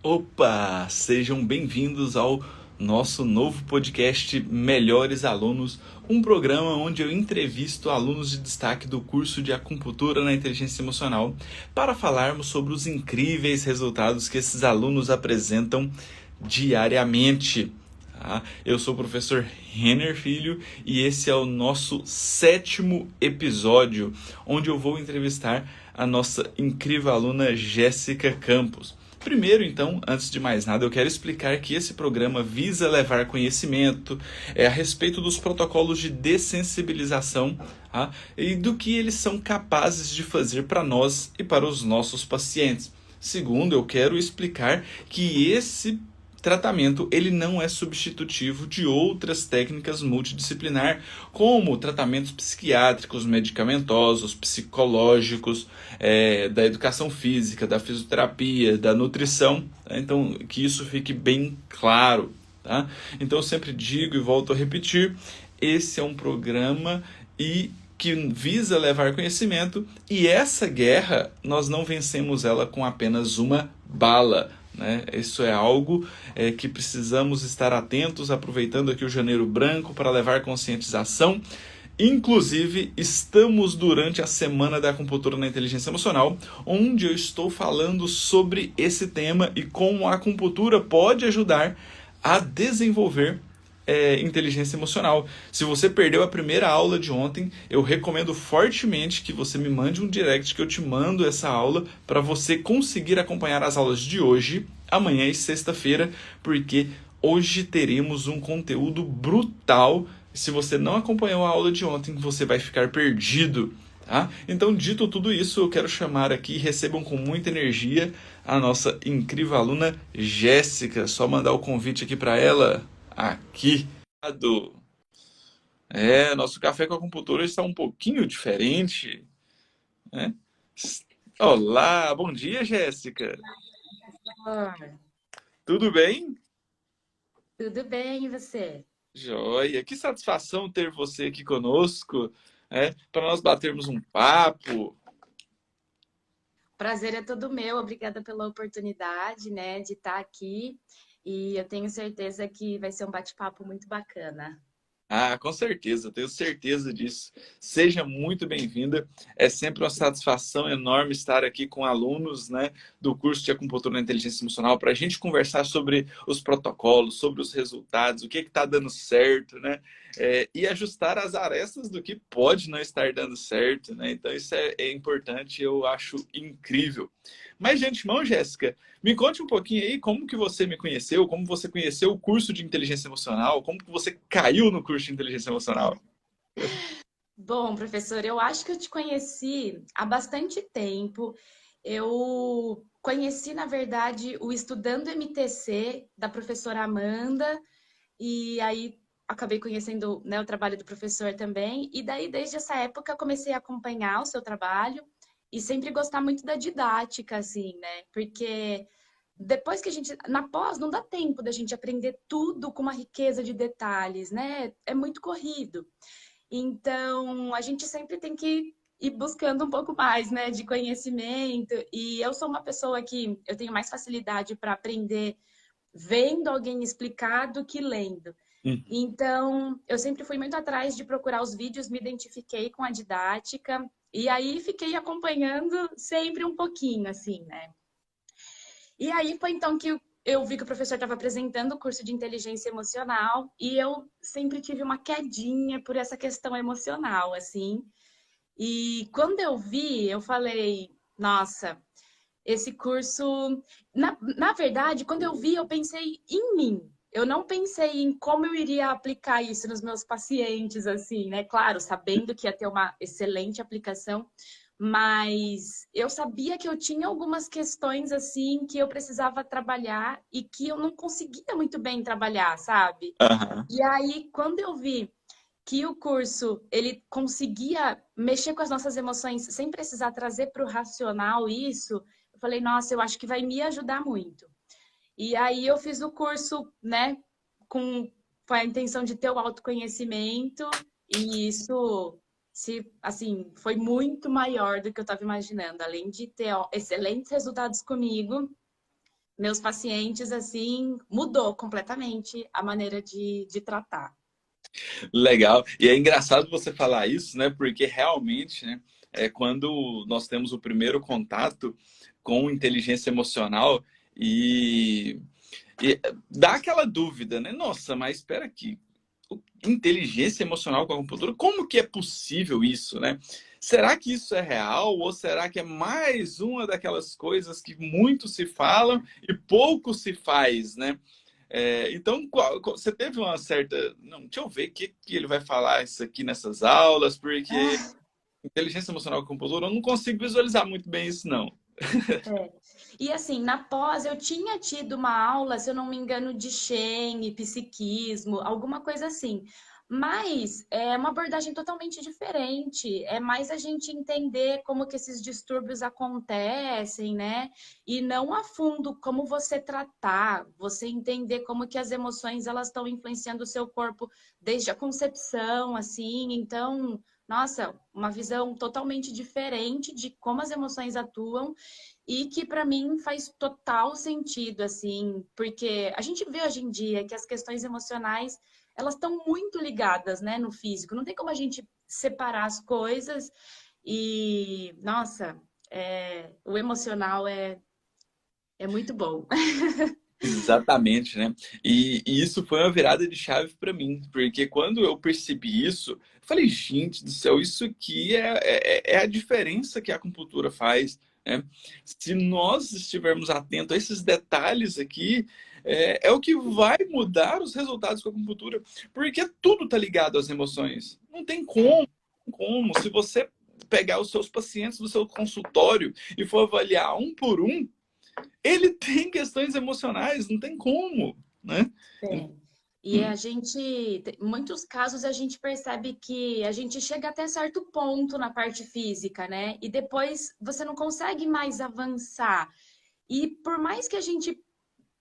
Opa! Sejam bem-vindos ao nosso novo podcast Melhores Alunos, um programa onde eu entrevisto alunos de destaque do curso de Acupuntura na Inteligência Emocional para falarmos sobre os incríveis resultados que esses alunos apresentam diariamente. Tá? Eu sou o professor Renner Filho e esse é o nosso 7º episódio, onde eu vou entrevistar a nossa incrível aluna Jéssica Campos. Primeiro, então, antes de mais nada, eu quero explicar que esse programa visa levar conhecimento a respeito dos protocolos de dessensibilização, tá? E do que eles são capazes de fazer para nós e para os nossos pacientes. Segundo, eu quero explicar que esse tratamento ele não é substitutivo de outras técnicas multidisciplinar, como tratamentos psiquiátricos, medicamentosos, psicológicos, da educação física, da fisioterapia, da nutrição. Tá? Então, que isso fique bem claro. Tá? Então, eu sempre digo e volto a repetir, esse é um programa que visa levar conhecimento, e essa guerra nós não vencemos ela com apenas uma bala. Né? Isso é algo que precisamos estar atentos, aproveitando aqui o Janeiro Branco para levar conscientização. Inclusive, estamos durante a Semana da Acupuntura na Inteligência Emocional, onde eu estou falando sobre esse tema e como a acupuntura pode ajudar a desenvolver inteligência emocional. Se você perdeu a primeira aula de ontem, eu recomendo fortemente que você me mande um direct que eu te mando essa aula para você conseguir acompanhar as aulas de hoje, amanhã e sexta-feira, porque hoje teremos um conteúdo brutal. Se você não acompanhou a aula de ontem, você vai ficar perdido. Tá? Então, dito tudo isso, eu quero chamar aqui, recebam com muita energia, a nossa incrível aluna Jéssica. Só mandar o convite aqui para ela. Aqui. Nosso café com acupuntura está um pouquinho diferente, né? Olá, bom dia, Jéssica. Oi, Tudo bem? tudo bem, e você? Joia. Que satisfação ter você aqui conosco, para nós batermos um papo. Prazer é todo meu, obrigada pela oportunidade, né, de estar aqui. E eu tenho certeza que vai ser um bate-papo muito bacana. Ah, com certeza, tenho certeza disso. Seja muito bem-vinda. É sempre uma satisfação enorme estar aqui com alunos, né, do curso de Acupuntura na Inteligência Emocional para a gente conversar sobre os protocolos, sobre os resultados, o que está dando certo, né? E ajustar as arestas do que pode não estar dando certo, né? Então, isso é importante, eu acho incrível. Mas, de antemão, Jéssica, me conte um pouquinho aí como que você me conheceu, como você conheceu o curso de inteligência emocional, como que você caiu no curso de inteligência emocional. Bom, professor, eu acho que eu te conheci há bastante tempo. Eu conheci, na verdade, o Estudando MTC da professora Amanda, e aí acabei conhecendo, né, o trabalho do professor também. E daí, desde essa época, eu comecei a acompanhar o seu trabalho e sempre gostar muito da didática, assim, né? Porque depois que a gente, na pós, não dá tempo da gente aprender tudo com uma riqueza de detalhes, né? É muito corrido. Então, a gente sempre tem que ir buscando um pouco mais, né, de conhecimento. E eu sou uma pessoa que eu tenho mais facilidade para aprender vendo alguém explicar do que lendo. Uhum. Então, eu sempre fui muito atrás de procurar os vídeos, me identifiquei com a didática e aí fiquei acompanhando sempre um pouquinho, assim, né? E aí foi então que eu vi que o professor estava apresentando o curso de inteligência emocional e eu sempre tive uma quedinha por essa questão emocional, assim. E quando eu vi, eu falei, nossa, esse curso. Na verdade, quando eu vi, eu pensei em mim. Eu não pensei em como eu iria aplicar isso nos meus pacientes, assim, né? Claro, sabendo que ia ter uma excelente aplicação, mas eu sabia que eu tinha algumas questões, assim, que eu precisava trabalhar e que eu não conseguia muito bem trabalhar, sabe? Aham. E aí, quando eu vi que o curso ele conseguia mexer com as nossas emoções sem precisar trazer para o racional isso, eu falei, nossa, eu acho que vai me ajudar muito. E aí eu fiz o curso, né, com, com a intenção de ter o autoconhecimento, e isso se assim foi muito maior do que eu estava imaginando. Além de ter excelentes resultados comigo, meus pacientes, assim, mudou completamente a maneira de tratar. Legal. E é engraçado você falar isso, né? Porque realmente, né, é quando nós temos o primeiro contato com inteligência emocional e, e dá aquela dúvida, né? Nossa, mas espera aqui. Inteligência emocional com a computadora, como que é possível isso, né? Será que isso é real ou será que é mais uma daquelas coisas que muito se fala e pouco se faz, né? Então, você teve uma certa. Não, deixa eu ver o que ele vai falar isso aqui nessas aulas, porque inteligência emocional com computadora, eu não consigo visualizar muito bem isso, não. É. E assim, na pós eu tinha tido uma aula, se eu não me engano, de Shen, psiquismo, alguma coisa assim. Mas é uma abordagem totalmente diferente. É mais a gente entender como que esses distúrbios acontecem, né? E não a fundo como você tratar, você entender como que as emoções elas estão influenciando o seu corpo desde a concepção, assim. Então, nossa, uma visão totalmente diferente de como as emoções atuam e que para mim faz total sentido, assim, porque a gente vê hoje em dia que as questões emocionais, elas estão muito ligadas, né, no físico. Não tem como a gente separar as coisas e, nossa, o emocional é muito bom. Exatamente, né? E isso foi uma virada de chave para mim, porque quando eu percebi isso, eu falei, gente do céu, isso aqui é a diferença que a acupuntura faz, né? Se nós estivermos atentos a esses detalhes aqui, é o que vai mudar os resultados com a acupuntura, porque tudo está ligado às emoções. Não tem como, não tem como. Se você pegar os seus pacientes do seu consultório e for avaliar um por um, ele tem questões emocionais, não tem como, né? Tem. E a gente, em muitos casos, a gente percebe que a gente chega até certo ponto na parte física, né? E depois você não consegue mais avançar. E por mais que a gente,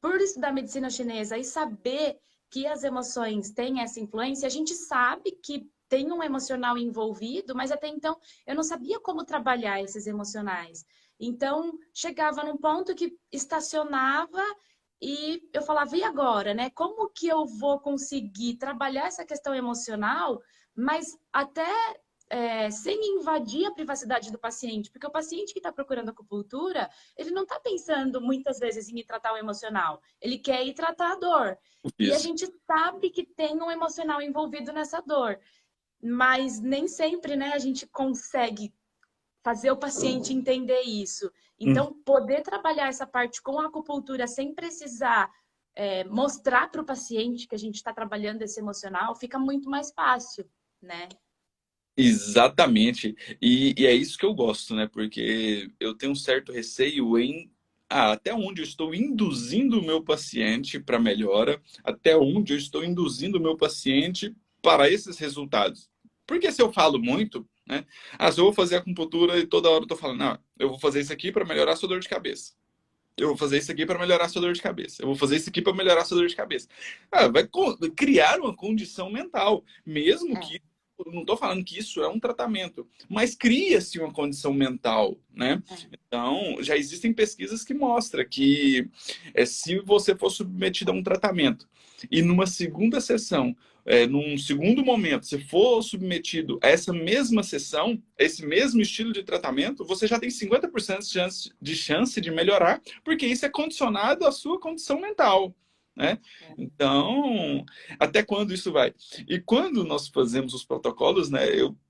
por estudar medicina chinesa e saber que as emoções têm essa influência, a gente sabe que tem um emocional envolvido, mas até então eu não sabia como trabalhar esses emocionais. Então, chegava num ponto que estacionava e eu falava, e agora, né? Como que eu vou conseguir trabalhar essa questão emocional, mas até sem invadir a privacidade do paciente? Porque o paciente que está procurando acupuntura, ele não está pensando muitas vezes em ir tratar o emocional, ele quer ir tratar a dor. E a Isso. gente sabe que tem um emocional envolvido nessa dor, mas nem sempre, né, a gente consegue fazer o paciente entender isso. Hum. Então, poder trabalhar essa parte com a acupuntura sem precisar mostrar para o paciente que a gente está trabalhando esse emocional, fica muito mais fácil, né? Exatamente. E é isso que eu gosto, né? Porque eu tenho um certo receio em até onde eu estou induzindo o meu paciente para melhora, até onde eu estou induzindo o meu paciente para esses resultados. Porque se eu falo muito, né? Se eu vou fazer acupuntura e toda hora eu tô falando, não, eu vou fazer isso aqui para melhorar a sua dor de cabeça. Eu vou fazer isso aqui para melhorar a sua dor de cabeça. Eu vou fazer isso aqui para melhorar a sua dor de cabeça. Vai criar uma condição mental, mesmo É, que eu não estou falando que isso é um tratamento, mas cria-se uma condição mental, né? é. Então, já existem pesquisas que mostram que se você for submetido a um tratamento e numa segunda sessão, num segundo momento, se for submetido a essa mesma sessão, esse mesmo estilo de tratamento, você já tem 50% de chance de melhorar, porque isso é condicionado à sua condição mental, né? Então, até quando isso vai? E quando nós fazemos os protocolos, né?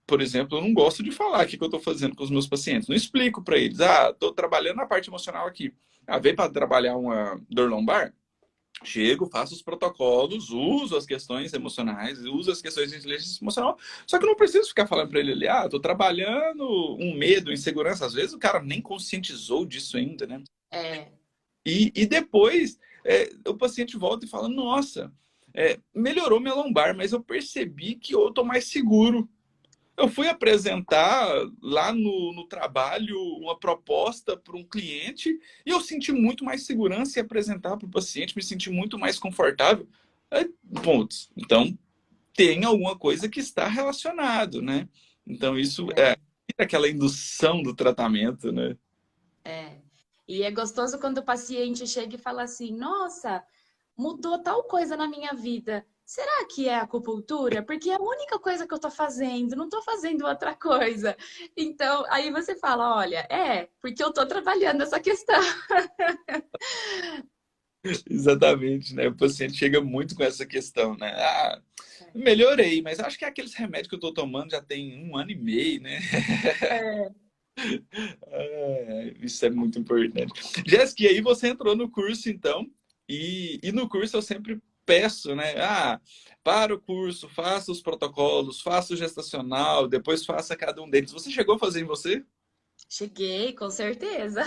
Por exemplo, eu não gosto de falar o que eu estou fazendo com os meus pacientes. Não explico para eles. Estou trabalhando na parte emocional aqui. Vem para trabalhar uma dor lombar? Chego, faço os protocolos, uso as questões emocionais, uso as questões de inteligência emocional. Só que eu não preciso ficar falando para ele ali, estou trabalhando um medo, insegurança. Às vezes o cara nem conscientizou disso ainda, né? É, E depois o paciente volta e fala: Nossa, melhorou minha lombar, mas eu percebi que eu estou mais seguro. Eu fui apresentar lá no trabalho uma proposta para um cliente e eu senti muito mais segurança em apresentar para o paciente, me senti muito mais confortável. Pontos. Então, tem alguma coisa que está relacionado, né? Então, isso é aquela indução do tratamento, né? é. E é gostoso quando o paciente chega e fala assim, nossa, mudou tal coisa na minha vida. Será que é acupuntura? Porque é a única coisa que eu tô fazendo, não tô fazendo outra coisa. Então, aí você fala, olha, porque eu tô trabalhando essa questão. Exatamente, né? O paciente chega muito com essa questão, né? Ah, melhorei, mas acho que é aqueles remédios que eu tô tomando já tem 1 ano e meio, né? É. Isso é muito importante. Jéssica, e aí você entrou no curso, então, e no curso eu sempre peço, né? Ah, para o curso, faça os protocolos, faça o gestacional, depois faça cada um deles. Você chegou a fazer em você? Cheguei, com certeza.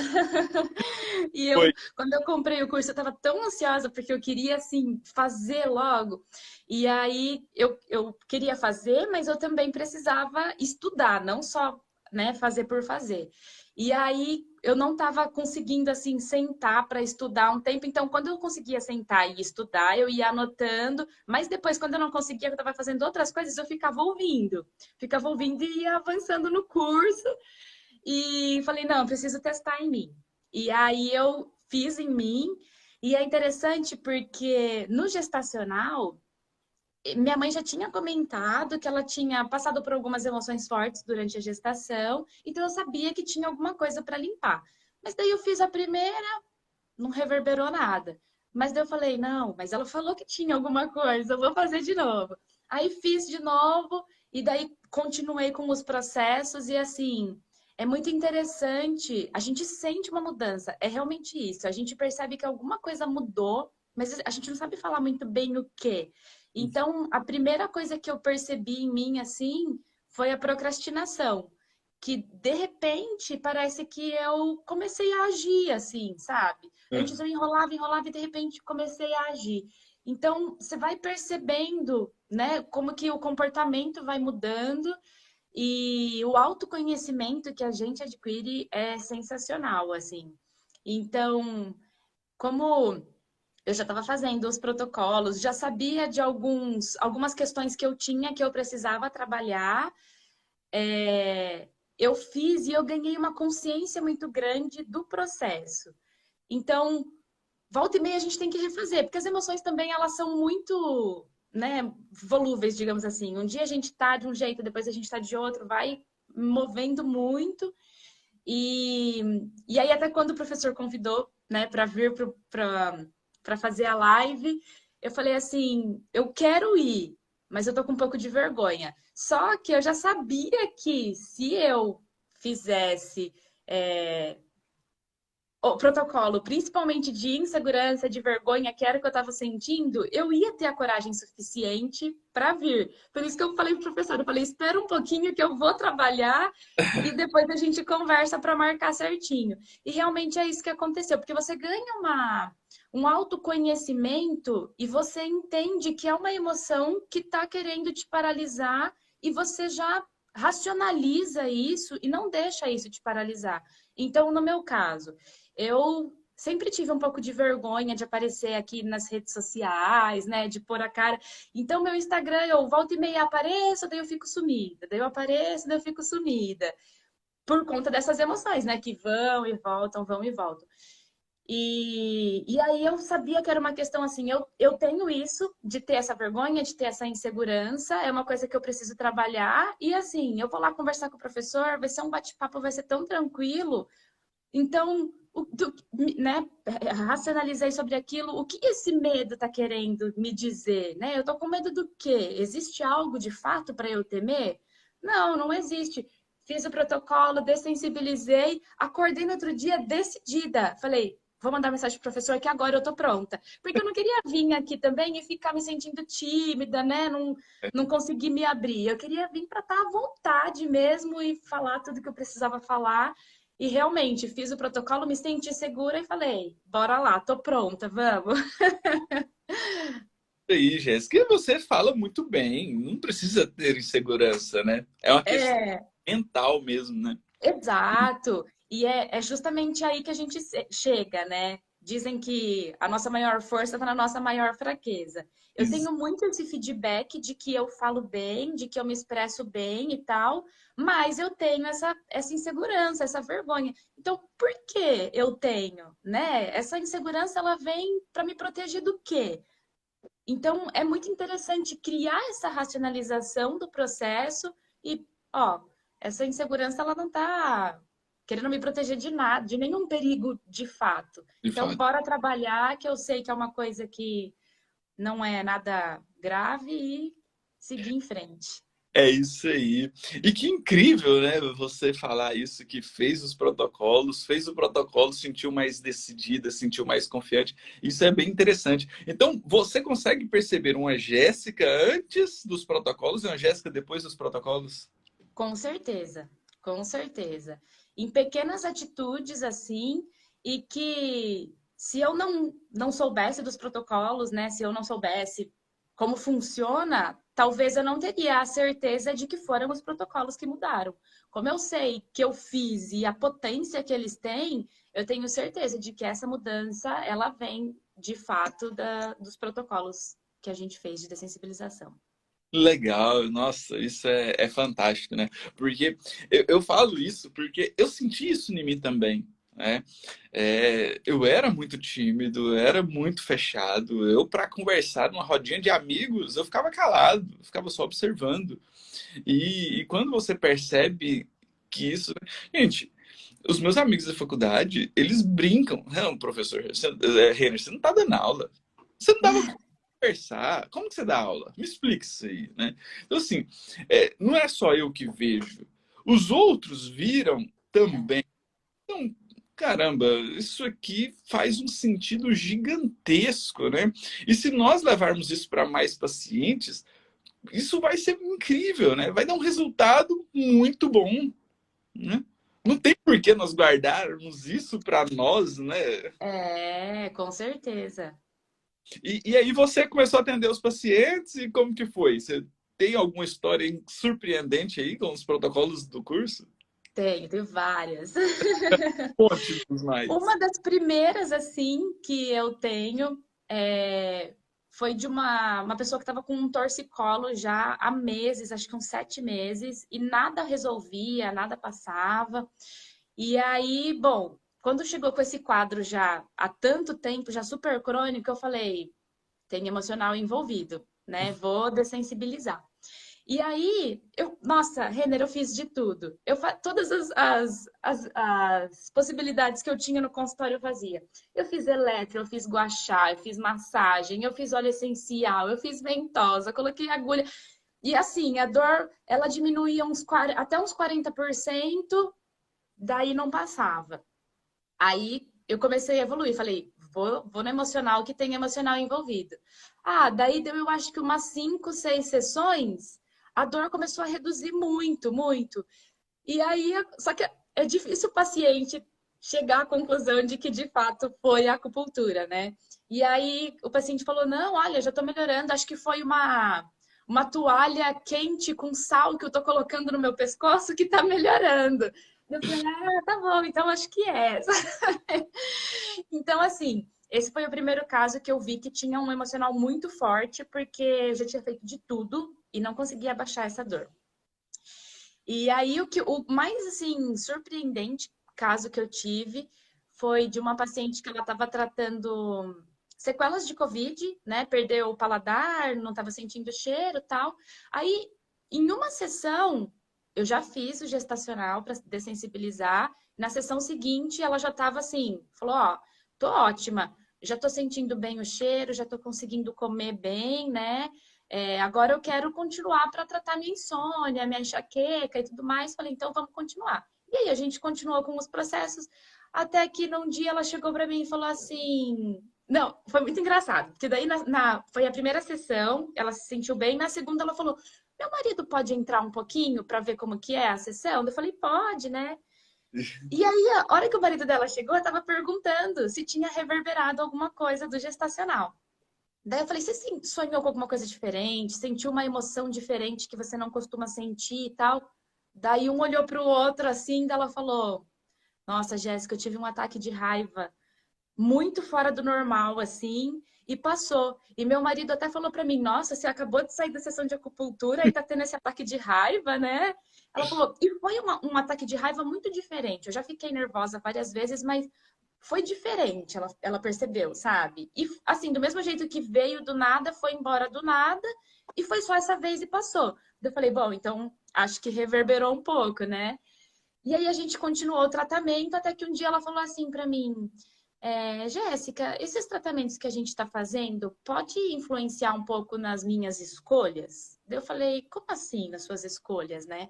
E Foi. quando eu comprei o curso, eu estava tão ansiosa porque eu queria, assim, fazer logo. E aí eu queria fazer, mas eu também precisava estudar, não só, né, fazer por fazer. E aí eu não estava conseguindo, assim, sentar para estudar um tempo. Então, quando eu conseguia sentar e estudar, eu ia anotando. Mas depois, quando eu não conseguia, eu estava fazendo outras coisas, eu ficava ouvindo. Ficava ouvindo e ia avançando no curso. E falei, não, eu preciso testar em mim. E aí eu fiz em mim. E é interessante porque no gestacional, minha mãe já tinha comentado que ela tinha passado por algumas emoções fortes durante a gestação, então eu sabia que tinha alguma coisa para limpar. Mas daí eu fiz a primeira, não reverberou nada. Mas daí eu falei, não, mas ela falou que tinha alguma coisa, eu vou fazer de novo. Aí fiz de novo e daí continuei com os processos e assim, é muito interessante, a gente sente uma mudança, é realmente isso. A gente percebe que alguma coisa mudou, mas a gente não sabe falar muito bem o quê. Então, a primeira coisa que eu percebi em mim assim foi a procrastinação que de repente parece que eu comecei a agir assim, sabe? Antes eu enrolava, enrolava e de repente comecei a agir. Então, você vai percebendo, né, como que o comportamento vai mudando e o autoconhecimento que a gente adquire é sensacional, assim. Então, como eu já estava fazendo os protocolos, já sabia de algumas questões que eu tinha que eu precisava trabalhar, eu fiz e eu ganhei uma consciência muito grande do processo. Então, volta e meia a gente tem que refazer, porque as emoções também elas são muito, né, volúveis, digamos assim. Um dia a gente tá de um jeito, depois a gente tá de outro, vai movendo muito. E aí até quando o professor convidou, né, para vir para fazer a live, eu falei assim, eu quero ir, mas eu tô com um pouco de vergonha. Só que eu já sabia que se eu fizesse é, o protocolo, principalmente de insegurança, de vergonha, que era o que eu estava sentindo, eu ia ter a coragem suficiente para vir. Por isso que eu falei pro professor, eu falei, espera um pouquinho que eu vou trabalhar e depois a gente conversa para marcar certinho. E realmente é isso que aconteceu, porque você ganha um autoconhecimento e você entende que é uma emoção que está querendo te paralisar e você já racionaliza isso e não deixa isso te paralisar. Então, no meu caso, eu sempre tive um pouco de vergonha de aparecer aqui nas redes sociais, né? De pôr a cara. Então, meu Instagram, eu volto e meia apareço, daí eu fico sumida. Daí eu apareço, daí eu fico sumida. Por conta dessas emoções, né? Que vão e voltam, vão e voltam. E aí eu sabia que era uma questão assim, eu tenho isso de ter essa vergonha, de ter essa insegurança, é uma coisa que eu preciso trabalhar. E assim, eu vou lá conversar com o professor, vai ser um bate-papo, vai ser tão tranquilo. Então, né, racionalizei sobre aquilo, o que esse medo está querendo me dizer, né? Eu estou com medo do quê? Existe algo de fato para eu temer? Não, não existe. Fiz o protocolo, dessensibilizei, acordei no outro dia decidida. Falei, vou mandar mensagem pro professor que agora eu tô pronta. Porque eu não queria vir aqui também e ficar me sentindo tímida, né? Não conseguir me abrir. Eu queria vir para estar à vontade mesmo e falar tudo que eu precisava falar. E realmente fiz o protocolo, me senti segura e falei: bora lá, tô pronta, vamos. Aí, Jéssica, e você fala muito bem, não precisa ter insegurança, né? É uma questão É, mental mesmo, né? exato. E é justamente aí que a gente chega, né? dizem que a nossa maior força está na nossa maior fraqueza. Eu Isso. tenho muito esse feedback de que eu falo bem, de que eu me expresso bem e tal, mas eu tenho essa insegurança, essa vergonha. Então, por que eu tenho, né? Essa insegurança, ela vem para me proteger do quê? Então, é muito interessante criar essa racionalização do processo e, ó, essa insegurança, ela não está querendo me proteger de nada, de nenhum perigo de fato. De Então, fato. bora trabalhar, que eu sei que é uma coisa que não é nada grave e seguir em frente. É isso aí. E que incrível, né? Você falar isso, que fez o protocolo, sentiu mais decidida, sentiu mais confiante. Isso é bem interessante. Então, você consegue perceber uma Jéssica antes dos protocolos e uma Jéssica depois dos protocolos? Com certeza, com certeza. Em pequenas atitudes assim, e que se eu não soubesse dos protocolos, né? Se eu não soubesse como funciona, talvez eu não teria a certeza de que foram os protocolos que mudaram. Como eu sei que eu fiz e a potência que eles têm, eu tenho certeza de que essa mudança ela vem de fato dos protocolos que a gente fez de dessensibilização. Legal, nossa, isso é fantástico, né? Porque eu falo isso porque eu senti isso em mim também, né? Eu era muito tímido, eu era muito fechado. Eu, para conversar numa rodinha de amigos, eu ficava calado, eu ficava só observando. E quando você percebe que isso. Gente, os meus amigos da faculdade, eles brincam. Não, professor, Renner, você não tá dando aula. Você não dava conversar. Como que você dá aula? Me explica isso aí, né? Então, assim, não é só eu que vejo. Os outros viram também. Então, caramba, isso aqui faz um sentido gigantesco, né? E se nós levarmos isso para mais pacientes, isso vai ser incrível, né? Vai dar um resultado muito bom, né? Não tem por que nós guardarmos isso para nós, né? Com certeza. E aí você começou a atender os pacientes e como que foi? Você tem alguma história surpreendente aí com os protocolos do curso? Tenho várias. Conte-nos mais. Uma das primeiras, assim, que eu tenho foi de uma pessoa que estava com um torcicolo já há meses, acho que uns 7 meses, e nada resolvia, nada passava. E aí, bom, quando chegou com esse quadro já há tanto tempo, já super crônico, eu falei, tem emocional envolvido, né? Vou dessensibilizar. E aí, nossa, Renner, eu fiz de tudo. Todas as possibilidades que eu tinha no consultório eu fazia. Eu fiz eletro, eu fiz gua sha, eu fiz massagem, eu fiz óleo essencial, eu fiz ventosa, coloquei agulha. E assim, a dor, ela diminuía até uns 40%, daí não passava. Aí eu comecei a evoluir, falei, vou no emocional que tem emocional envolvido. Ah, daí deu, eu acho que umas 5, 6 sessões, a dor começou a reduzir muito, muito. E aí, só que é difícil o paciente chegar à conclusão de que de fato foi a acupuntura, né? E aí o paciente falou: não, olha, já tô melhorando, acho que foi uma toalha quente com sal que eu tô colocando no meu pescoço que tá melhorando. Eu falei, tá bom, então acho que é. Então, assim, esse foi o primeiro caso que eu vi que tinha um emocional muito forte, porque eu já tinha feito de tudo e não conseguia abaixar essa dor. E aí, o mais, assim, surpreendente caso que eu tive foi de uma paciente que ela estava tratando sequelas de Covid, né? Perdeu o paladar, não estava sentindo cheiro e tal. Aí, em uma sessão, eu já fiz o gestacional para dessensibilizar. Na sessão seguinte, ela já estava assim, falou, ó, tô ótima, já tô sentindo bem o cheiro, já tô conseguindo comer bem, né? Agora eu quero continuar para tratar minha insônia, minha enxaqueca e tudo mais. Falei, então vamos continuar. E aí a gente continuou com os processos, até que num dia ela chegou para mim e falou assim. Não, foi muito engraçado, porque daí foi a primeira sessão, ela se sentiu bem, na segunda ela falou: meu marido pode entrar um pouquinho para ver como que é a sessão? Eu falei, pode, né? E aí, a hora que o marido dela chegou, eu estava perguntando se tinha reverberado alguma coisa do gestacional. Daí eu falei, você sonhou com alguma coisa diferente? Sentiu uma emoção diferente que você não costuma sentir e tal? Daí um olhou para o outro assim, daí ela falou, nossa, Jéssica, eu tive um ataque de raiva muito fora do normal, assim, e passou. E meu marido até falou pra mim, nossa, você acabou de sair da sessão de acupuntura e tá tendo esse ataque de raiva, né? Ela falou, e foi um ataque de raiva muito diferente. Eu já fiquei nervosa várias vezes, mas foi diferente, ela percebeu, sabe? E assim, do mesmo jeito que veio do nada, foi embora do nada, e foi só essa vez e passou. Eu falei, bom, então acho que reverberou um pouco, né? E aí a gente continuou o tratamento, até que um dia ela falou assim pra mim, Jéssica, esses tratamentos que a gente está fazendo pode influenciar um pouco nas minhas escolhas? Daí eu falei, como assim nas suas escolhas, né?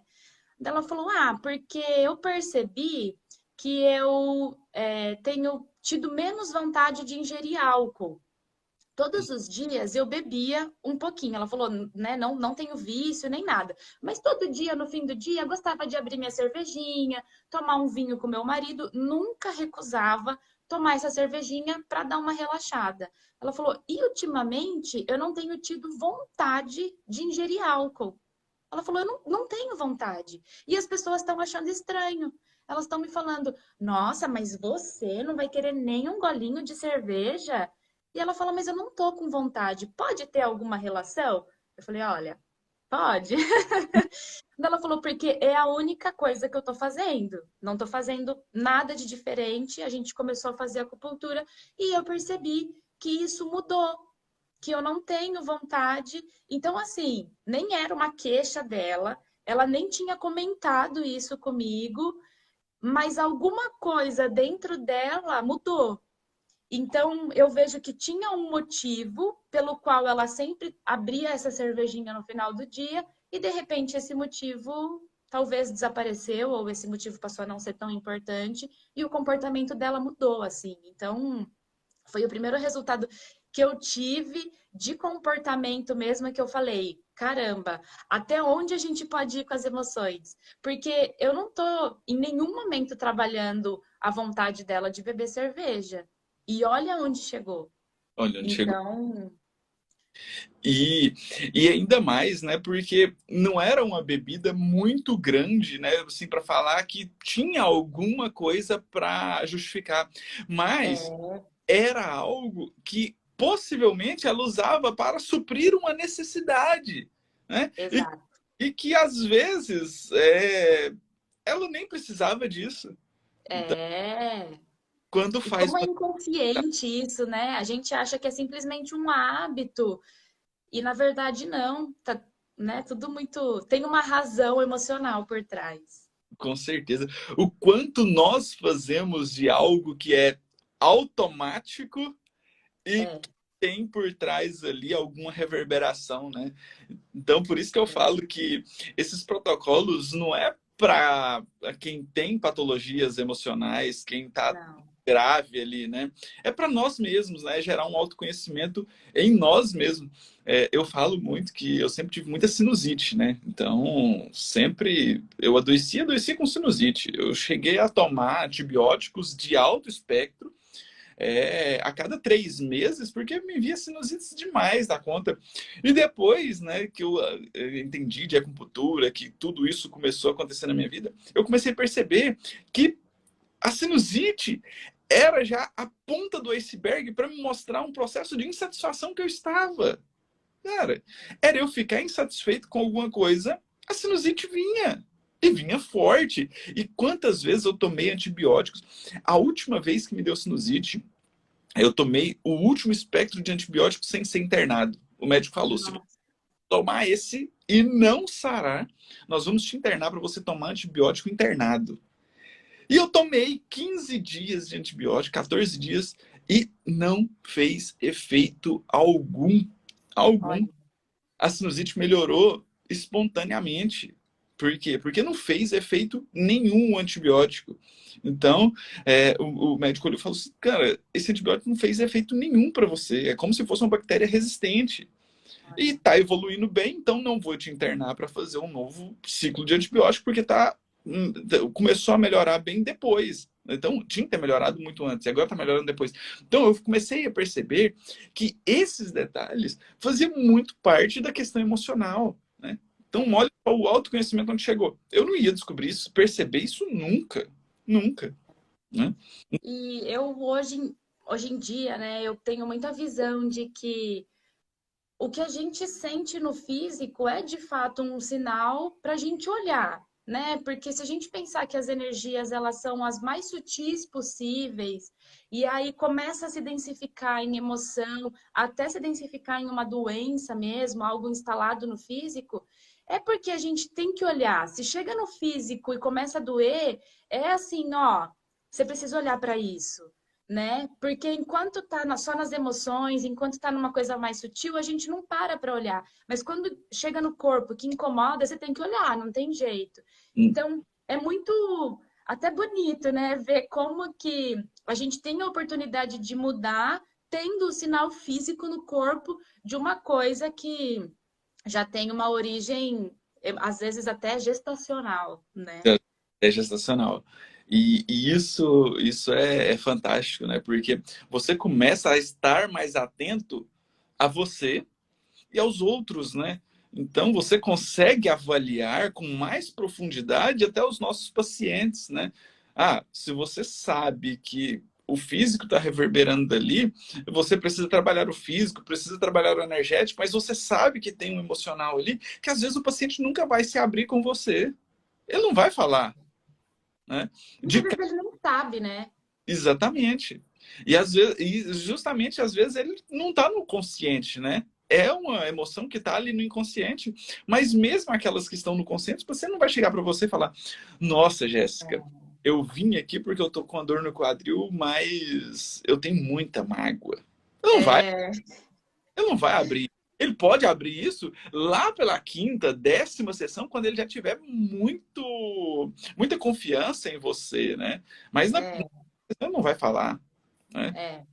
Daí ela falou, porque eu percebi que eu tenho tido menos vontade de ingerir álcool. Todos os dias eu bebia um pouquinho. Ela falou, né, não tenho vício nem nada. Mas todo dia, no fim do dia, eu gostava de abrir minha cervejinha, tomar um vinho com meu marido. Nunca recusava tomar essa cervejinha para dar uma relaxada. Ela falou, e ultimamente eu não tenho tido vontade de ingerir álcool. Ela falou, eu não tenho vontade. E as pessoas estão achando estranho. Elas estão me falando, nossa, mas você não vai querer nem um golinho de cerveja? E ela fala, mas eu não tô com vontade. Pode ter alguma relação? Eu falei, olha, pode. Ela falou, porque é a única coisa que eu tô fazendo. Não tô fazendo nada de diferente. A gente começou a fazer acupuntura e eu percebi que isso mudou, que eu não tenho vontade. Então, assim, nem era uma queixa dela, ela nem tinha comentado isso comigo, mas alguma coisa dentro dela mudou. Então, eu vejo que tinha um motivo pelo qual ela sempre abria essa cervejinha no final do dia e, de repente, esse motivo talvez desapareceu ou esse motivo passou a não ser tão importante e o comportamento dela mudou, assim. Então, foi o primeiro resultado que eu tive de comportamento mesmo que eu falei, caramba, até onde a gente pode ir com as emoções? Porque eu não tô em nenhum momento trabalhando a vontade dela de beber cerveja. E olha onde chegou. Olha onde chegou. Então, E, e ainda mais, né? Porque não era uma bebida muito grande, né? Assim, para falar que tinha alguma coisa para justificar. Mas é, era algo que possivelmente ela usava para suprir uma necessidade, né? exato. E que às vezes ela nem precisava disso. Então, É. quando E faz como é uma... inconsciente isso, né? A gente acha que é simplesmente um hábito. E na verdade não, tá, né? Tudo muito tem uma razão emocional por trás. Com certeza. O quanto nós fazemos de algo que é automático e É, tem por trás ali alguma reverberação, né? Então, por isso que eu é. falo que esses protocolos não é para quem tem patologias emocionais, quem está Não. grave ali, né? É para nós mesmos, né? Gerar um autoconhecimento em nós mesmos. Eu falo muito que eu sempre tive muita sinusite, né? Então, sempre eu adoeci com sinusite. Eu cheguei a tomar antibióticos de alto espectro a cada 3 meses, porque me via sinusites demais da conta. E depois, né, que eu entendi de acupuntura, que tudo isso começou a acontecer na minha vida, eu comecei a perceber que a sinusite era já a ponta do iceberg para me mostrar um processo de insatisfação que eu estava. Cara, era eu ficar insatisfeito com alguma coisa, a sinusite vinha. E vinha forte. E quantas vezes eu tomei antibióticos? A última vez que me deu sinusite, eu tomei o último espectro de antibióticos sem ser internado. O médico falou: se você Nossa, tomar esse e não sarar, nós vamos te internar para você tomar antibiótico internado. E eu tomei 15 dias de antibiótico, 14 dias, e não fez efeito algum. Algum. olha, A sinusite melhorou espontaneamente. Por quê? Porque não fez efeito nenhum o antibiótico. Então, o médico olhou e falou assim: cara, esse antibiótico não fez efeito nenhum para você. É como se fosse uma bactéria resistente. E olha. está evoluindo bem, então não vou te internar para fazer um novo ciclo de antibiótico, porque começou a melhorar bem depois. Então, tinha que ter melhorado muito antes, e agora está melhorando depois. Então, eu comecei a perceber que esses detalhes faziam muito parte da questão emocional, né? Então, É. olha o autoconhecimento onde chegou. Eu não ia descobrir isso, perceber isso nunca. Nunca, né? E eu hoje hoje em dia, né, eu tenho muita visão de que o que a gente sente no físico é de fato um sinal para a gente olhar, né? Porque se a gente pensar que as energias elas são as mais sutis possíveis, e aí começa a se densificar em emoção, até se densificar em uma doença mesmo, algo instalado no físico, é porque a gente tem que olhar. Se chega no físico e começa a doer, é assim, ó, você precisa olhar para isso, né? Porque enquanto tá só nas emoções, enquanto tá numa coisa mais sutil, a gente não para olhar. Mas quando chega no corpo que incomoda, você tem que olhar, não tem jeito. Hum. Então, é muito até bonito, né? Ver como que a gente tem a oportunidade de mudar tendo o sinal físico no corpo de uma coisa que já tem uma origem, às vezes até gestacional, né? É gestacional. E isso é fantástico, né? Porque você começa a estar mais atento a você e aos outros, né? Então você consegue avaliar com mais profundidade até os nossos pacientes, né? Ah, se você sabe que o físico está reverberando dali, você precisa trabalhar o físico, precisa trabalhar o energético, mas você sabe que tem um emocional ali, que às vezes o paciente nunca vai se abrir com você. Ele não vai falar, né? De Muitas vezes ele não sabe, né? Exatamente. E às vezes, e justamente às vezes ele não está no consciente, né? É uma emoção que está ali no inconsciente, mas mesmo aquelas que estão no consciente, você não vai chegar para você e falar: Nossa, Jéssica, eu vim aqui porque eu tô com a dor no quadril, mas eu tenho muita mágoa. Não vai, É, ele não vai abrir. Ele pode abrir isso lá pela quinta, décima sessão, quando ele já tiver muita confiança em você, né? Mas na é, sessão não vai falar, né? é.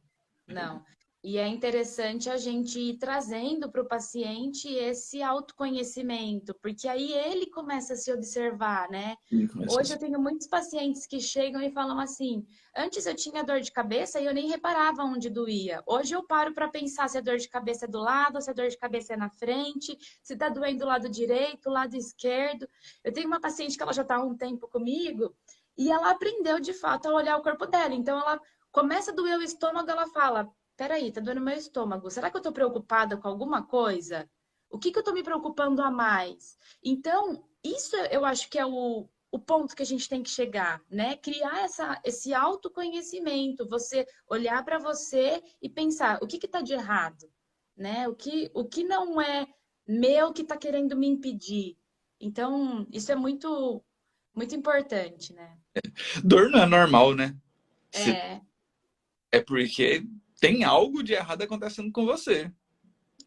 Não. E é interessante a gente ir trazendo para o paciente esse autoconhecimento, porque aí ele começa a se observar, né? E começa Hoje eu assim. tenho muitos pacientes que chegam e falam assim: antes eu tinha dor de cabeça e eu nem reparava onde doía. Hoje eu paro para pensar se a dor de cabeça é do lado, se a dor de cabeça é na frente, se está doendo do lado direito, lado esquerdo. Eu tenho uma paciente que ela já está há um tempo comigo e ela aprendeu de fato a olhar o corpo dela. Então ela começa a doer o estômago, ela fala: peraí, tá doendo meu estômago. Será que eu tô preocupada com alguma coisa? O que que eu tô me preocupando a mais? Então, isso eu acho que é o ponto que a gente tem que chegar, né? Criar esse autoconhecimento, você olhar para você e pensar o que que tá de errado, né? O que não é meu que tá querendo me impedir. Então, isso é muito importante, né? Dor não é normal, né? Se É, é porque tem algo de errado acontecendo com você,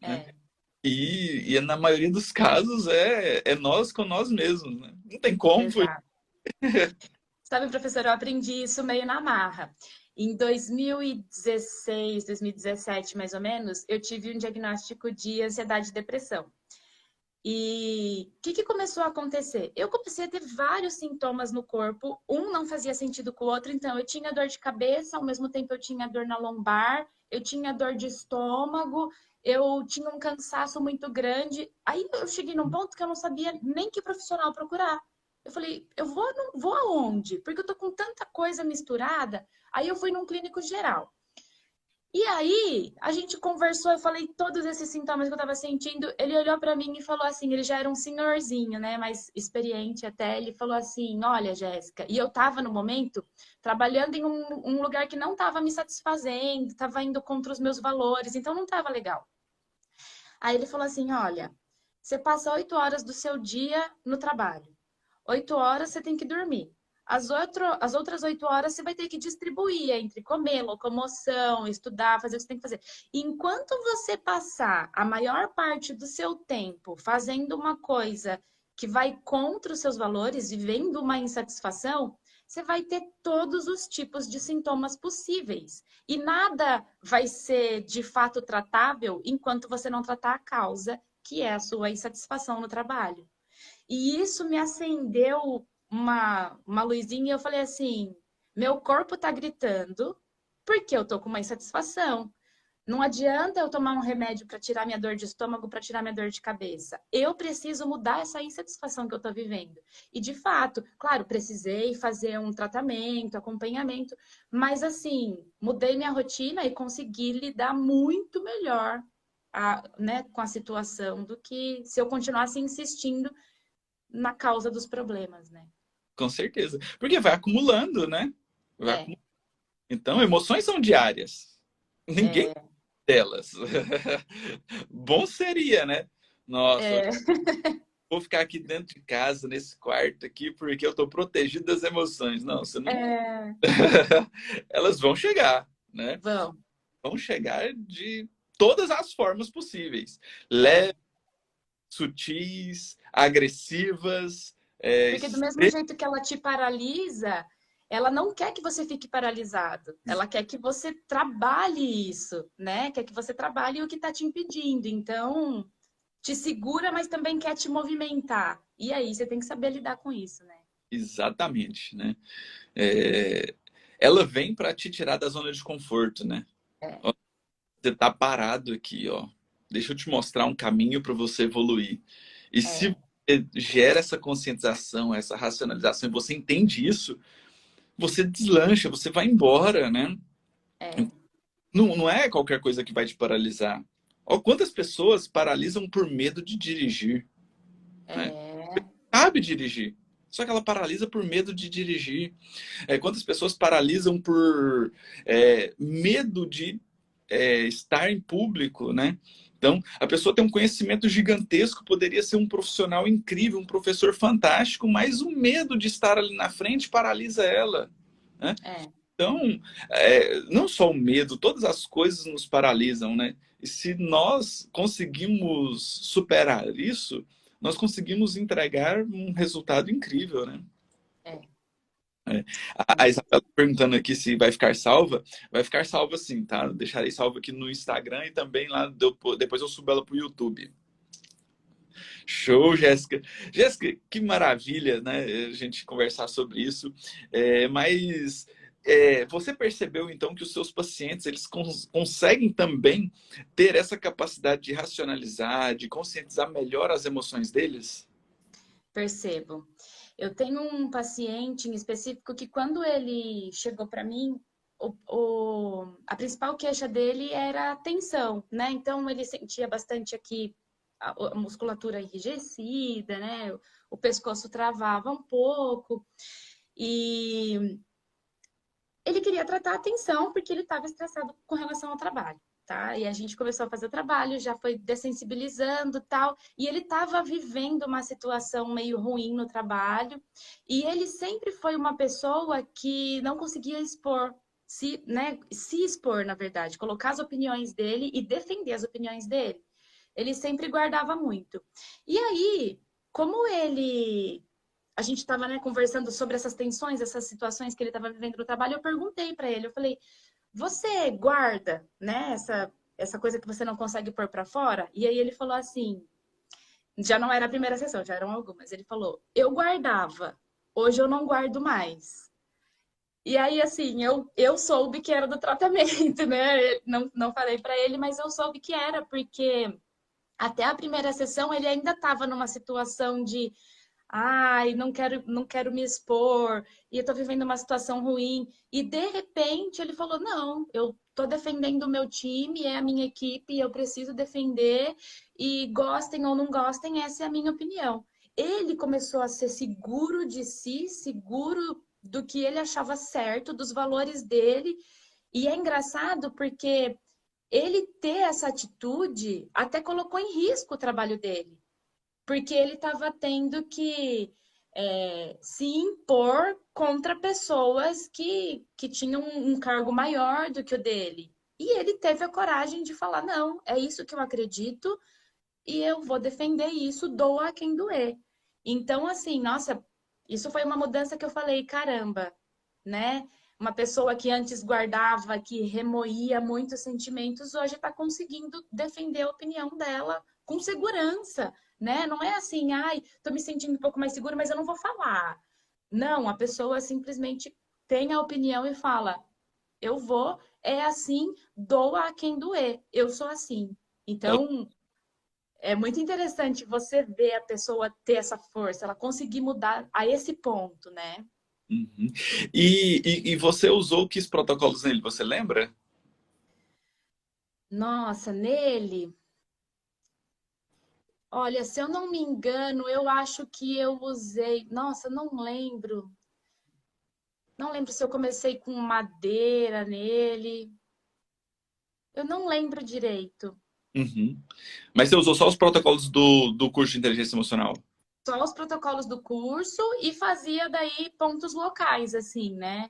né? é, E na maioria dos casos é nós com nós mesmos, né? Não tem como fugir. exato. Sabe, professor, eu aprendi isso meio na marra. Em 2016, 2017, mais ou menos, eu tive um diagnóstico de ansiedade e depressão. E o que começou a acontecer? Eu comecei a ter vários sintomas no corpo, um não fazia sentido com o outro, então eu tinha dor de cabeça, ao mesmo tempo eu tinha dor na lombar, eu tinha dor de estômago, eu tinha um cansaço muito grande. Aí eu cheguei num ponto que eu não sabia nem que profissional procurar. Eu falei, eu vou aonde? Porque eu tô com tanta coisa misturada. Aí eu fui num clínico geral. E aí, a gente conversou, eu falei todos esses sintomas que eu tava sentindo. Ele olhou pra mim e falou assim: ele já era um senhorzinho, né, mais experiente até. Ele falou assim: Olha, Jéssica, e eu tava no momento trabalhando em um lugar que não tava me satisfazendo, tava indo contra os meus valores, então não tava legal. Aí ele falou assim: Olha, você passa 8 horas do seu dia no trabalho, 8 horas você tem que dormir. As outras 8 horas você vai ter que distribuir entre comer, locomoção, estudar, fazer o que você tem que fazer. Enquanto você passar a maior parte do seu tempo fazendo uma coisa que vai contra os seus valores, vivendo uma insatisfação, você vai ter todos os tipos de sintomas possíveis. E nada vai ser de fato tratável enquanto você não tratar a causa, que é a sua insatisfação no trabalho. E isso me acendeu uma luzinha e eu falei assim: meu corpo tá gritando porque eu tô com uma insatisfação. Não adianta eu tomar um remédio para tirar minha dor de estômago, para tirar minha dor de cabeça. Eu preciso mudar essa insatisfação que eu estou vivendo. E de fato, claro, precisei fazer um tratamento, acompanhamento, mas assim, mudei minha rotina e consegui lidar muito melhor né, com a situação do que se eu continuasse insistindo na causa dos problemas, né? Com certeza. Porque vai acumulando, né? Vai É, acumulando. Então, emoções são diárias. Ninguém é, delas. Bom seria, né? Nossa, é, vou ficar aqui dentro de casa, nesse quarto aqui, porque eu tô protegido das emoções. Não, você não. é, Elas vão chegar, né? vão, Vão chegar de todas as formas possíveis. é. Leves, sutis, agressivas, Porque do mesmo jeito que ela te paralisa, ela não quer que você fique paralisado. Ela quer que você trabalhe isso, né? Quer que você trabalhe o que está te impedindo. Então, te segura, mas também quer te movimentar. E aí, você tem que saber lidar com isso, né? exatamente, né? É, ela vem para te tirar da zona de conforto, né? É, Ó, você tá parado aqui, ó. Deixa eu te mostrar um caminho para você evoluir. E se é, você gera essa conscientização, essa racionalização, e você entende isso, você deslancha, você vai embora, né? é, Não, não é qualquer coisa que vai te paralisar. Ó, quantas pessoas paralisam por medo de dirigir, né? é, Sabe dirigir, só que ela paralisa por medo de dirigir. Quantas pessoas paralisam por medo de estar em público, né? Então, a pessoa tem um conhecimento gigantesco, poderia ser um profissional incrível, um professor fantástico, mas o medo de estar ali na frente paralisa ela, né? é. Então, não só o medo, todas as coisas nos paralisam, né? E se nós conseguimos superar isso, nós conseguimos entregar um resultado incrível, né? É. É. A Isabela perguntando aqui se vai ficar salva sim, tá? Eu deixarei salva aqui no Instagram e também lá, depois eu subo ela pro YouTube. Show, Jéssica. Jéssica, que maravilha, né? A gente conversar sobre isso. Mas você percebeu então que os seus pacientes eles conseguem também ter essa capacidade de racionalizar, de conscientizar melhor as emoções deles? Percebo. Eu tenho um paciente em específico que, quando ele chegou para mim, a principal queixa dele era a tensão, né? Então, ele sentia bastante aqui a musculatura enrijecida, né? O pescoço travava um pouco. E ele queria tratar a tensão porque ele estava estressado com relação ao trabalho, tá? E a gente começou a fazer o trabalho, já foi dessensibilizando, tal, e ele estava vivendo uma situação meio ruim no trabalho, e ele sempre foi uma pessoa que não conseguia expor, se expor, na verdade, colocar as opiniões dele e defender as opiniões dele. Ele sempre guardava muito. E aí, como a gente estava, né, conversando sobre essas tensões, essas situações que ele estava vivendo no trabalho, eu perguntei para ele, eu falei, você guarda, né, essa coisa que você não consegue pôr para fora? E aí ele falou assim, já não era a primeira sessão, já eram algumas. Ele falou, eu guardava, hoje eu não guardo mais. E aí, assim, eu soube que era do tratamento, né? Não falei para ele, mas eu soube que era, porque até a primeira sessão ele ainda estava numa situação de ai, não quero me expor, e eu tô vivendo uma situação ruim. E de repente ele falou: não, eu tô defendendo o meu time, é a minha equipe, eu preciso defender, e gostem ou não gostem, essa é a minha opinião. Ele começou a ser seguro de si, seguro do que ele achava certo, dos valores dele. E é engraçado porque ele ter essa atitude até colocou em risco o trabalho dele, porque ele estava tendo que se impor contra pessoas que tinham um cargo maior do que o dele. E ele teve a coragem de falar: não, é isso que eu acredito e eu vou defender isso, doa a quem doer. Então, assim, nossa, isso foi uma mudança que eu falei: caramba, né? Uma pessoa que antes guardava, que remoía muitos sentimentos, hoje está conseguindo defender a opinião dela com segurança, né? Não é assim, ai, tô me sentindo um pouco mais segura, mas eu não vou falar. Não, a pessoa simplesmente tem a opinião e fala, eu vou, é assim, doa a quem doer. Eu sou assim. Então, é muito interessante você ver a pessoa ter essa força, ela conseguir mudar a esse ponto, né? Uhum. E você usou que protocolos nele, você lembra? Nossa, nele, olha, se eu não me engano, eu acho que eu usei. Nossa, não lembro. Não lembro se eu comecei com madeira nele. Eu não lembro direito. Uhum. Mas você usou só os protocolos do curso de inteligência emocional? Só os protocolos do curso e fazia daí pontos locais, assim, né?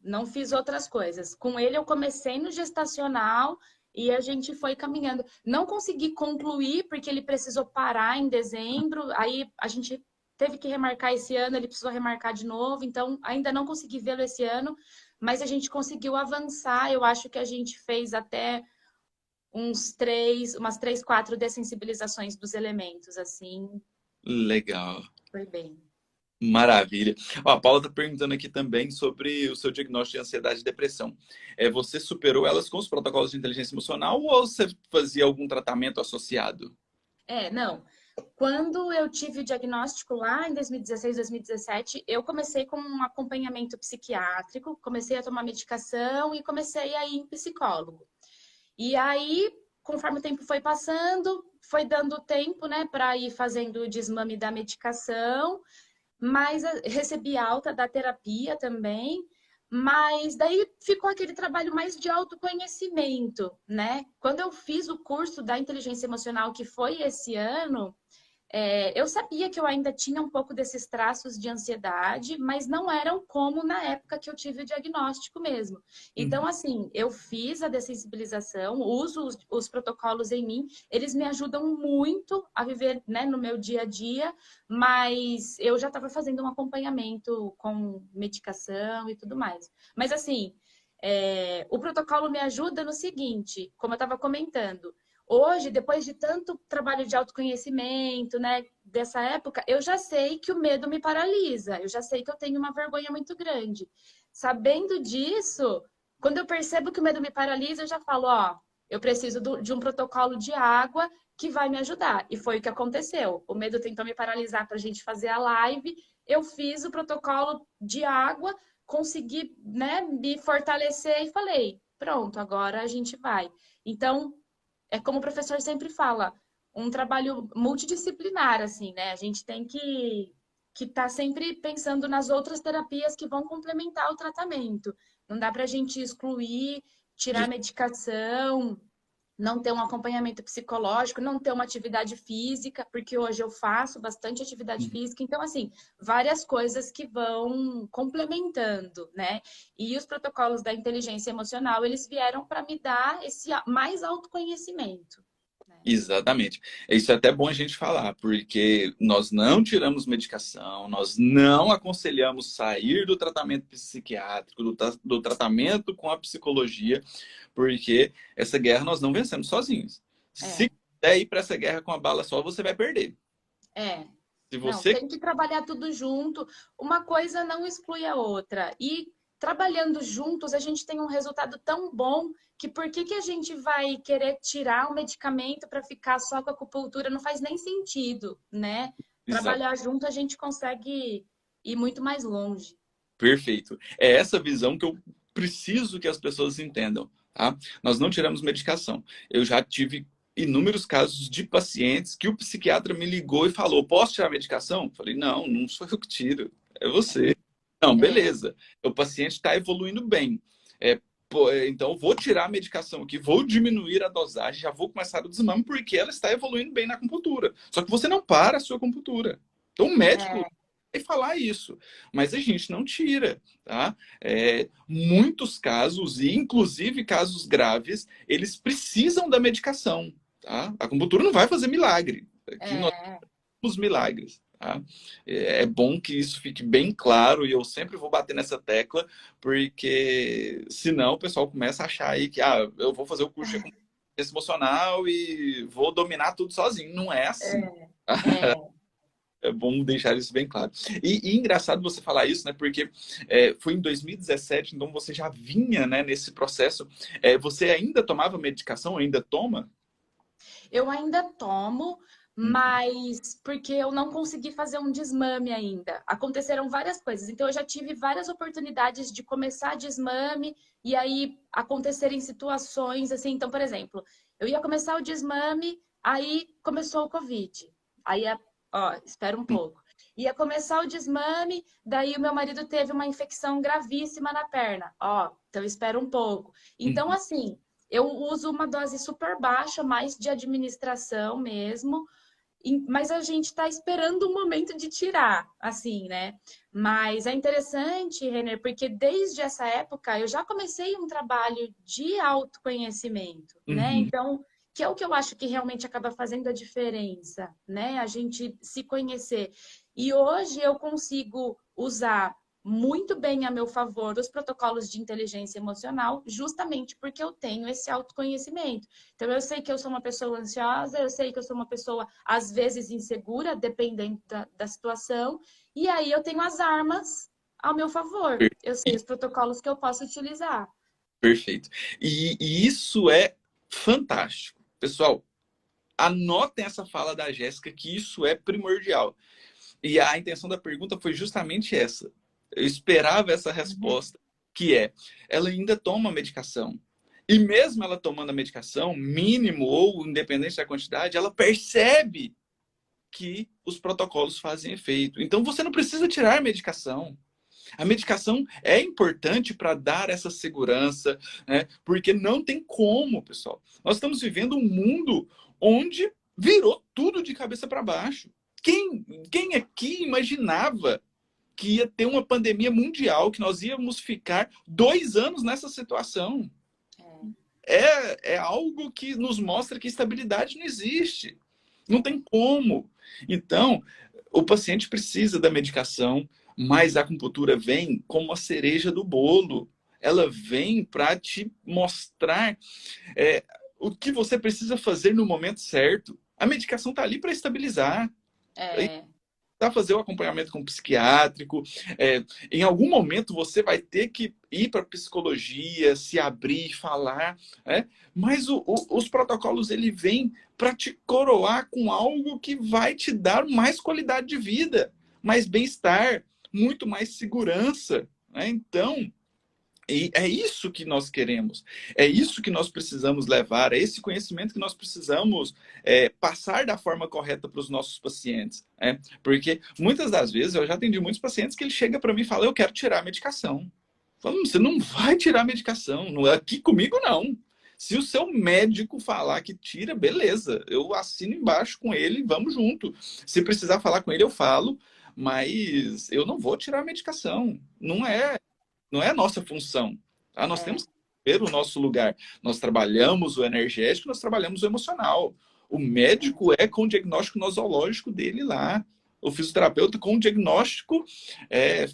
Não fiz outras coisas. Com ele eu comecei no gestacional e a gente foi caminhando. Não consegui concluir porque ele precisou parar em dezembro. Aí a gente teve que remarcar esse ano, ele precisou remarcar de novo. Então ainda não consegui vê-lo esse ano, mas a gente conseguiu avançar. Eu acho que a gente fez até umas três, quatro dessensibilizações dos elementos, assim, Legal. foi bem. Maravilha. Ó, a Paula está perguntando aqui também sobre o seu diagnóstico de ansiedade e depressão. Você superou elas com os protocolos de inteligência emocional ou você fazia algum tratamento associado? Não. Quando eu tive o diagnóstico lá em 2016, 2017, eu comecei com um acompanhamento psiquiátrico, comecei a tomar medicação e comecei a ir em psicólogo. E aí, conforme o tempo foi passando, foi dando tempo, né, para ir fazendo o desmame da medicação, mas recebi alta da terapia também. Mas daí ficou aquele trabalho mais de autoconhecimento, né? Quando eu fiz o curso da inteligência emocional, que foi esse ano, eu sabia que eu ainda tinha um pouco desses traços de ansiedade, mas não eram como na época que eu tive o diagnóstico mesmo. Então, Uhum. assim, eu fiz a dessensibilização, uso os protocolos em mim, eles me ajudam muito a viver, né, no meu dia a dia, mas eu já estava fazendo um acompanhamento com medicação e tudo mais. Mas, assim, o protocolo me ajuda no seguinte, como eu estava comentando. Hoje, depois de tanto trabalho de autoconhecimento, né, dessa época, eu já sei que o medo me paralisa, eu já sei que eu tenho uma vergonha muito grande. Sabendo disso, quando eu percebo que o medo me paralisa, eu já falo, ó, eu preciso de um protocolo de água que vai me ajudar. E foi o que aconteceu. O medo tentou me paralisar para a gente fazer a live, eu fiz o protocolo de água, consegui, né, me fortalecer e falei, pronto, agora a gente vai. Então, é como o professor sempre fala, um trabalho multidisciplinar, assim, né? A gente tem que estar sempre pensando nas outras terapias que vão complementar o tratamento. Não dá para a gente excluir, tirar a medicação, não ter um acompanhamento psicológico, não ter uma atividade física, porque hoje eu faço bastante atividade física, então, assim, várias coisas que vão complementando, né? E os protocolos da inteligência emocional, eles vieram para me dar esse mais autoconhecimento, né? Exatamente. Isso é até bom a gente falar, porque nós não tiramos medicação, nós não aconselhamos sair do tratamento psiquiátrico, do tratamento com a psicologia, porque essa guerra nós não vencemos sozinhos. Se É, quiser ir para essa guerra com a bala só, você vai perder. é. Se Não, você. tem que trabalhar tudo junto. Uma coisa não exclui a outra. E trabalhando juntos, a gente tem um resultado tão bom que por que a gente vai querer tirar o medicamento para ficar só com a acupuntura? Não faz nem sentido, né? Exato. Trabalhar junto, a gente consegue ir muito mais longe. Perfeito. É essa visão que eu preciso que as pessoas entendam, tá? Nós não tiramos medicação. Eu já tive inúmeros casos de pacientes que o psiquiatra me ligou e falou: posso tirar a medicação? Eu falei: não, não sou eu que tiro, é você. Não, É, beleza. O paciente está evoluindo bem. Então, eu vou tirar a medicação aqui, vou diminuir a dosagem, já vou começar o desmame, porque ela está evoluindo bem na acupuntura. Só que você não para a sua acupuntura. Então, o médico é, vai falar isso, mas a gente não tira, tá? Muitos casos, e inclusive casos graves, eles precisam da medicação, tá? A acupuntura não vai fazer milagre. Aqui nós é, temos milagres. Tá? É bom que isso fique bem claro e eu sempre vou bater nessa tecla, porque senão o pessoal começa a achar aí que eu vou fazer o curso de inteligência emocional e vou dominar tudo sozinho. Não é assim. é. É bom deixar isso bem claro. E engraçado você falar isso, né? Porque foi em 2017, então você já vinha, né, nesse processo. Você ainda tomava medicação? Ainda toma? Eu ainda tomo, Uhum. mas porque eu não consegui fazer um desmame ainda. Aconteceram várias coisas. Então, eu já tive várias oportunidades de começar desmame e aí acontecerem situações assim. Então, por exemplo, eu ia começar o desmame, aí começou o Covid. Aí, ó, espera um pouco. Ia começar o desmame, daí o meu marido teve uma infecção gravíssima na perna. Ó, então espera um pouco. Então, Uhum. assim, eu uso uma dose super baixa, mais de administração mesmo, mas a gente está esperando o momento de tirar, assim, né? Mas é interessante, Renner, porque desde essa época eu já comecei um trabalho de autoconhecimento, né? Uhum. Então, que é o que eu acho que realmente acaba fazendo a diferença, né? A gente se conhecer. E hoje eu consigo usar muito bem a meu favor os protocolos de inteligência emocional, justamente porque eu tenho esse autoconhecimento. Então, eu sei que eu sou uma pessoa ansiosa, eu sei que eu sou uma pessoa, às vezes, insegura, dependendo da situação, e aí eu tenho as armas ao meu favor. Eu sei os protocolos que eu posso utilizar. Perfeito. E isso é fantástico. Pessoal, anotem essa fala da Jéssica, que isso é primordial. E a intenção da pergunta foi justamente essa. Eu esperava essa resposta, que é, ela ainda toma medicação. E mesmo ela tomando a medicação, mínimo ou independente da quantidade, ela percebe que os protocolos fazem efeito. Então você não precisa tirar a medicação. A medicação é importante para dar essa segurança, né? Porque não tem como, pessoal. Nós estamos vivendo um mundo onde virou tudo de cabeça para baixo. Quem aqui imaginava que ia ter uma pandemia mundial, que nós íamos ficar 2 anos nessa situação? É algo que nos mostra que estabilidade não existe. Não tem como. Então, o paciente precisa da medicação, mas a acupuntura vem como a cereja do bolo. Ela vem para te mostrar é, o que você precisa fazer no momento certo. A medicação está ali para estabilizar, É, para fazer o acompanhamento com o psiquiátrico. Em algum momento você vai ter que ir para psicologia, se abrir, falar, né? Mas os protocolos ele vem para te coroar com algo que vai te dar mais qualidade de vida, mais bem-estar, muito mais segurança, né? Então, e é isso que nós queremos, é isso que nós precisamos levar, é esse conhecimento que nós precisamos passar da forma correta para os nossos pacientes. Né? Porque muitas das vezes eu já atendi muitos pacientes que ele chega para mim e fala: eu quero tirar a medicação. Falo, você não vai tirar a medicação, não é aqui comigo não. Se o seu médico falar que tira, beleza, eu assino embaixo com ele, vamos junto. Se precisar falar com ele, eu falo, mas eu não vou tirar a medicação. Não é a nossa função. Tá? Nós é, temos que ter o nosso lugar. Nós trabalhamos o energético, nós trabalhamos o emocional. O médico é com o diagnóstico nosológico dele lá. O fisioterapeuta com o diagnóstico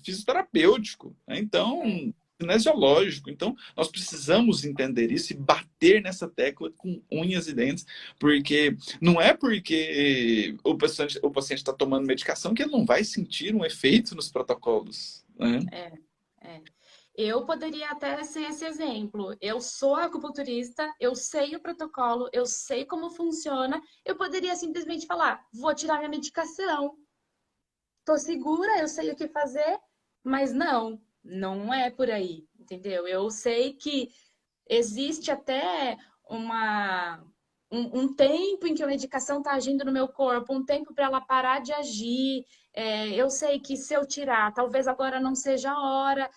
fisioterapêutico. Né? é, Então, kinesiológico. Então, nós precisamos entender isso e bater nessa tecla com unhas e dentes, porque não é porque o paciente está tomando medicação que ele não vai sentir um efeito nos protocolos. Né? é, é. Eu poderia até ser esse exemplo. Eu sou acupunturista, eu sei o protocolo, eu sei como funciona. Eu poderia simplesmente falar: vou tirar minha medicação. Tô segura, eu sei o que fazer, mas não, não é por aí, entendeu? Eu sei que existe até um tempo em que a medicação está agindo no meu corpo, um tempo para ela parar de agir. Eu sei que se eu tirar, talvez agora não seja a hora.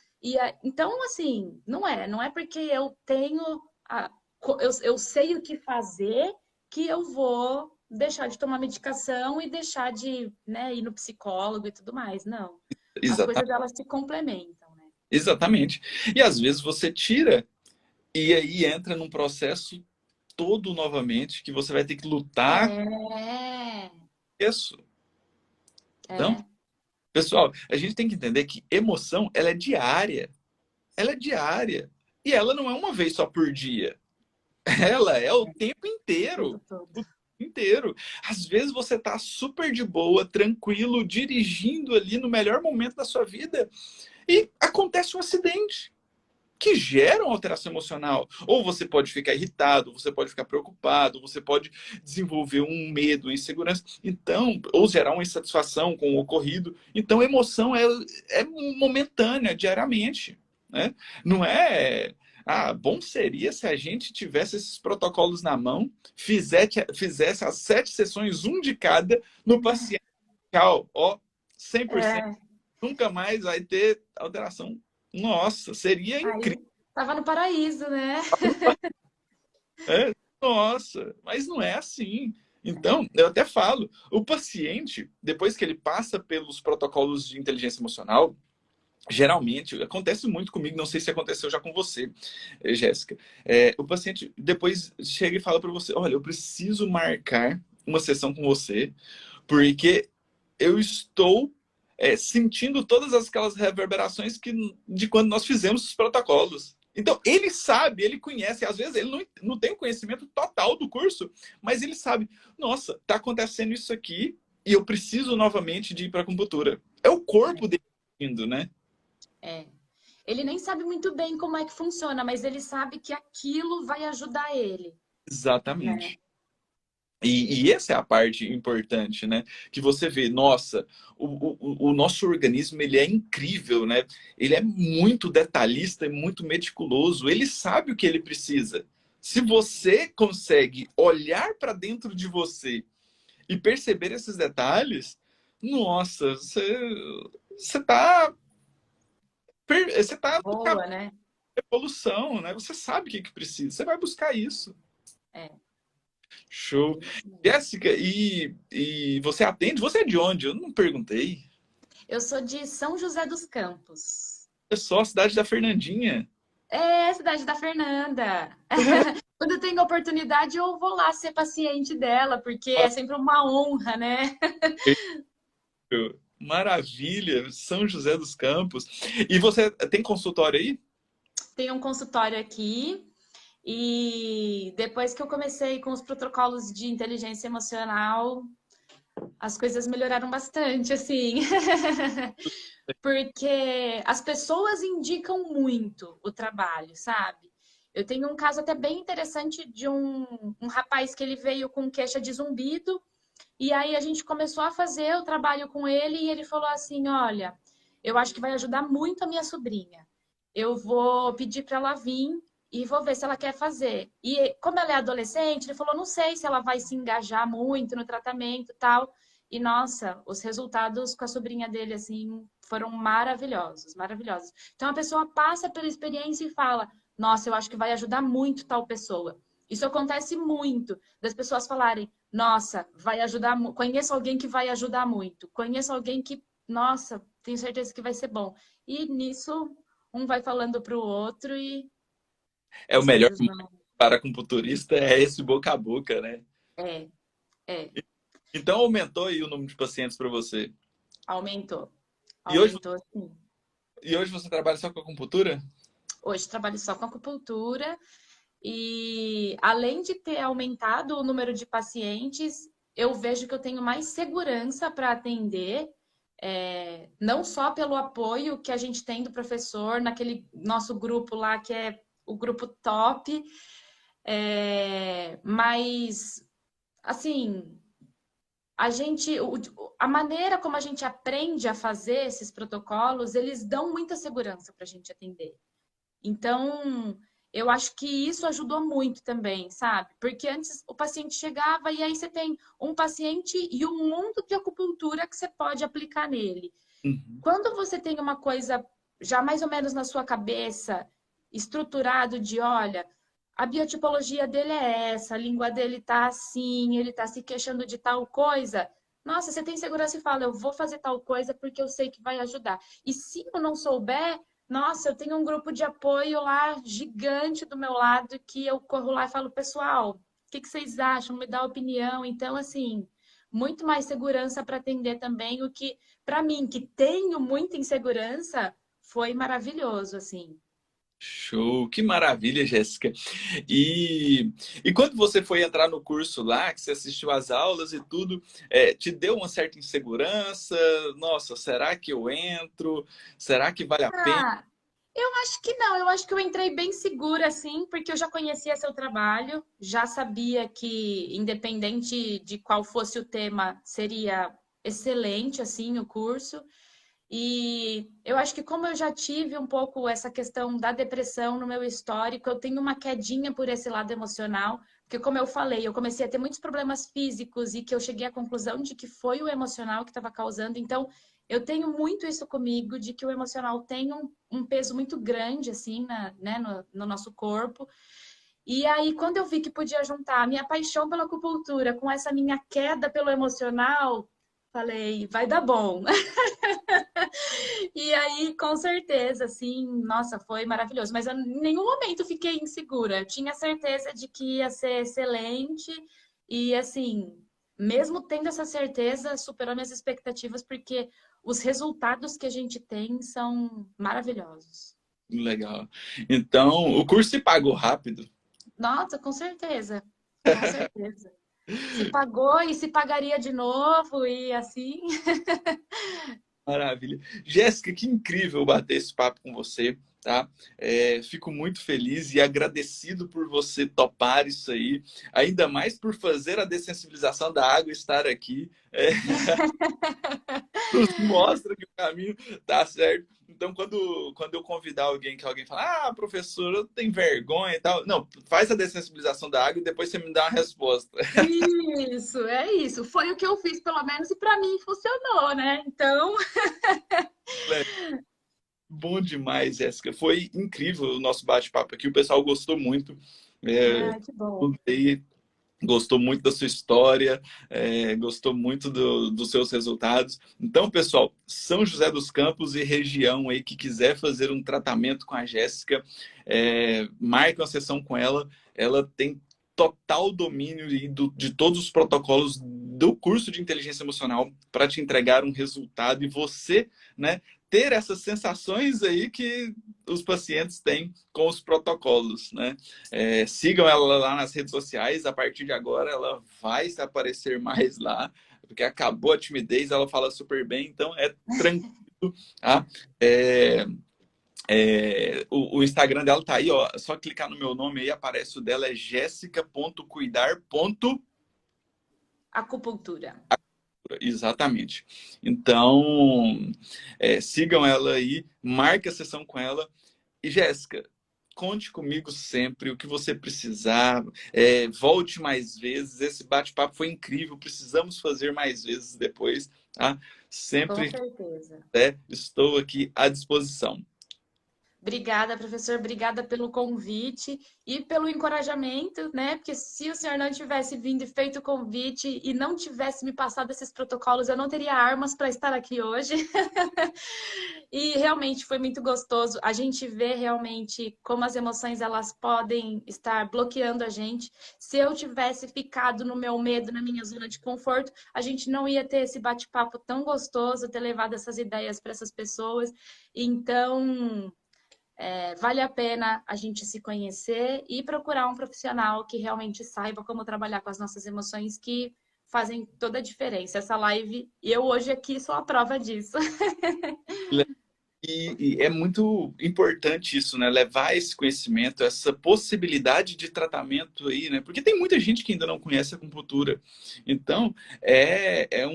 Então, assim, não é porque eu tenho, eu sei o que fazer que eu vou deixar de tomar medicação e deixar de, né, ir no psicólogo e tudo mais. Não. As coisas Exatamente. elas se complementam, né? Exatamente. E às vezes você tira e aí entra num processo todo novamente que você vai ter que lutar com É, isso. Então, é. pessoal, a gente tem que entender que emoção, ela é diária. Ela é diária. E ela não é uma vez só por dia. Ela é o tempo Tempo inteiro. todo. O tempo inteiro. Às vezes você tá super de boa, tranquilo, dirigindo ali no melhor momento da sua vida e acontece um acidente que gera uma alteração emocional. Ou você pode ficar irritado, você pode ficar preocupado, você pode desenvolver um medo, insegurança, então, ou gerar uma insatisfação com o ocorrido. Então, a emoção é momentânea, diariamente, né? Não é... Ah, bom seria se a gente tivesse esses protocolos na mão, fizesse as 7 sessões, um de cada, no paciente, ó, 100%, É, nunca mais vai ter alteração. Nossa, seria incrível. aí tava no paraíso, né? É, nossa, mas não é assim. Então, eu até falo, o paciente, depois que ele passa pelos protocolos de inteligência emocional, geralmente, acontece muito comigo, não sei se aconteceu já com você, Jéssica. O paciente depois chega e fala para você, olha, eu preciso marcar uma sessão com você, porque eu estou sentindo todas aquelas reverberações de quando nós fizemos os protocolos. Então, ele sabe, ele conhece, às vezes ele não tem o conhecimento total do curso, mas ele sabe, nossa, está acontecendo isso aqui e eu preciso novamente de ir para a acupuntura. É o corpo dele indo, né? É. Ele nem sabe muito bem como é que funciona, mas ele sabe que aquilo vai ajudar ele, né? Exatamente. E essa é a parte importante, né? Que você vê, nossa, o nosso organismo, ele é incrível, né? Ele é muito detalhista e muito meticuloso. Ele sabe o que ele precisa. Se você consegue olhar para dentro de você e perceber esses detalhes, nossa, você tá, você tá no caminho Boa, né? da evolução, né? Você sabe o que precisa. Você vai buscar isso. É, Show. bem isso mesmo. Jéssica, e você atende? Você é de onde? Eu não perguntei. Eu sou de São José dos Campos. É só a cidade da Fernandinha. É, cidade da Fernanda. Quando eu tenho oportunidade, eu vou lá ser paciente dela, porque é sempre uma honra, né? Maravilha, São José dos Campos. E você tem consultório aí? Tem um consultório aqui e depois que eu comecei com os protocolos de inteligência emocional, as coisas melhoraram bastante, assim. Porque as pessoas indicam muito o trabalho, sabe? Eu tenho um caso até bem interessante de um rapaz que ele veio com queixa de zumbido, e aí a gente começou a fazer o trabalho com ele, e ele falou assim: Olha, eu acho que vai ajudar muito a minha sobrinha. Eu vou pedir para ela vir e vou ver se ela quer fazer. E como ela é adolescente, ele falou: Não sei se ela vai se engajar muito no tratamento e tal. E nossa, os resultados com a sobrinha dele, assim, foram maravilhosos, maravilhosos. Então a pessoa passa pela experiência e fala: Nossa, eu acho que vai ajudar muito tal pessoa. Isso acontece muito, das pessoas falarem: Nossa, vai ajudar, conheço alguém que vai ajudar muito. Conheço alguém que, nossa, tenho certeza que vai ser bom. E nisso, um vai falando para o outro e É o as melhor coisas vão. para acupunturista, é esse boca a boca, né? É, é, Então aumentou aí o número de pacientes para você. aumentou. E hoje, Aumentou, sim. e hoje você trabalha só com acupuntura? Hoje trabalho só com acupuntura e além de ter aumentado o número de pacientes, eu vejo que eu tenho mais segurança para atender, não só pelo apoio que a gente tem do professor naquele nosso grupo lá, que é o grupo top, mas assim, a maneira como a gente aprende a fazer esses protocolos, eles dão muita segurança para a gente atender. Então, eu acho que isso ajudou muito também, sabe? Porque antes o paciente chegava e aí você tem um paciente e um mundo de acupuntura que você pode aplicar nele. Uhum. Quando você tem uma coisa já mais ou menos na sua cabeça, estruturado de, olha, a biotipologia dele é essa, a língua dele tá assim, ele tá se queixando de tal coisa. Nossa, você tem segurança e fala, eu vou fazer tal coisa porque eu sei que vai ajudar. E se eu não souber, nossa, eu tenho um grupo de apoio lá gigante do meu lado que eu corro lá e falo, pessoal, o que vocês acham? Me dá opinião. Então, assim, muito mais segurança para atender também, o que, para mim, que tenho muita insegurança, foi maravilhoso, assim. Show, que maravilha, Jéssica. E quando você foi entrar no curso lá, que você assistiu às aulas e tudo, te deu uma certa insegurança? Nossa, será que eu entro? Será que vale a pena? Ah, eu acho que não, eu acho que eu entrei bem segura, assim, porque eu já conhecia seu trabalho, já sabia que, independente de qual fosse o tema, seria excelente, assim, o curso. E eu acho que como eu já tive um pouco essa questão da depressão no meu histórico, eu tenho uma quedinha por esse lado emocional, porque como eu falei, eu comecei a ter muitos problemas físicos e que eu cheguei à conclusão de que foi o emocional que estava causando. Então, eu tenho muito isso comigo, de que o emocional tem um peso muito grande, assim, né, no nosso corpo. E aí, quando eu vi que podia juntar a minha paixão pela acupuntura com essa minha queda pelo emocional, falei, vai dar bom. E aí, com certeza, assim, nossa, foi maravilhoso. Mas eu em nenhum momento fiquei insegura. Eu tinha certeza de que ia ser excelente. E, assim, mesmo tendo essa certeza, superou minhas expectativas, porque os resultados que a gente tem são maravilhosos. Legal. Então, o curso se pagou rápido. Nossa, com certeza. Com certeza. Se pagou e se pagaria de novo, e assim. Maravilha. Jéssica, que incrível bater esse papo com você, tá? Fico muito feliz e agradecido por você topar isso aí, ainda mais por fazer a dessensibilização da água e estar aqui. Nos mostra que o caminho tá certo. Então, quando eu convidar alguém que alguém fala, professor, eu tenho vergonha e tal. Não, faz a dessensibilização da água e depois você me dá uma resposta. Isso, é isso. Foi o que eu fiz, pelo menos, e para mim funcionou, né? Então, Bom demais, Jéssica. Foi incrível o nosso bate-papo aqui. O pessoal gostou muito. É, que bom. contei, gostou muito da sua história, gostou muito dos seus resultados. Então, pessoal, São José dos Campos e região aí que quiser fazer um tratamento com a Jéssica, marque uma sessão com ela. Ela tem total domínio de todos os protocolos do curso de inteligência emocional para te entregar um resultado e você, né, ter essas sensações aí que os pacientes têm com os protocolos, né? Sigam ela lá nas redes sociais. A partir de agora, ela vai se aparecer mais lá, porque acabou a timidez, ela fala super bem, então é tranquilo. Tá? O Instagram dela tá aí, ó. É só clicar no meu nome aí, aparece o dela, é jessica.cuidar. Acupuntura. Exatamente. Então, sigam ela aí, marque a sessão com ela. E Jéssica, conte comigo sempre, o que você precisar, volte mais vezes. Esse bate-papo foi incrível, precisamos fazer mais vezes depois, tá? Com Sempre, certeza. estou aqui à disposição. Obrigada, professor. Obrigada pelo convite e pelo encorajamento, né? Porque se o senhor não tivesse vindo e feito o convite e não tivesse me passado esses protocolos, eu não teria armas para estar aqui hoje. E realmente foi muito gostoso. A gente vê realmente como as emoções elas podem estar bloqueando a gente. Se eu tivesse ficado no meu medo, na minha zona de conforto, a gente não ia ter esse bate-papo tão gostoso, ter levado essas ideias para essas pessoas. Então, vale a pena a gente se conhecer e procurar um profissional que realmente saiba como trabalhar com as nossas emoções, que fazem toda a diferença. Essa live, eu hoje aqui sou a prova disso. E é muito importante isso, né? Levar esse conhecimento, essa possibilidade de tratamento aí, né? Porque tem muita gente que ainda não conhece a acupuntura. Então, é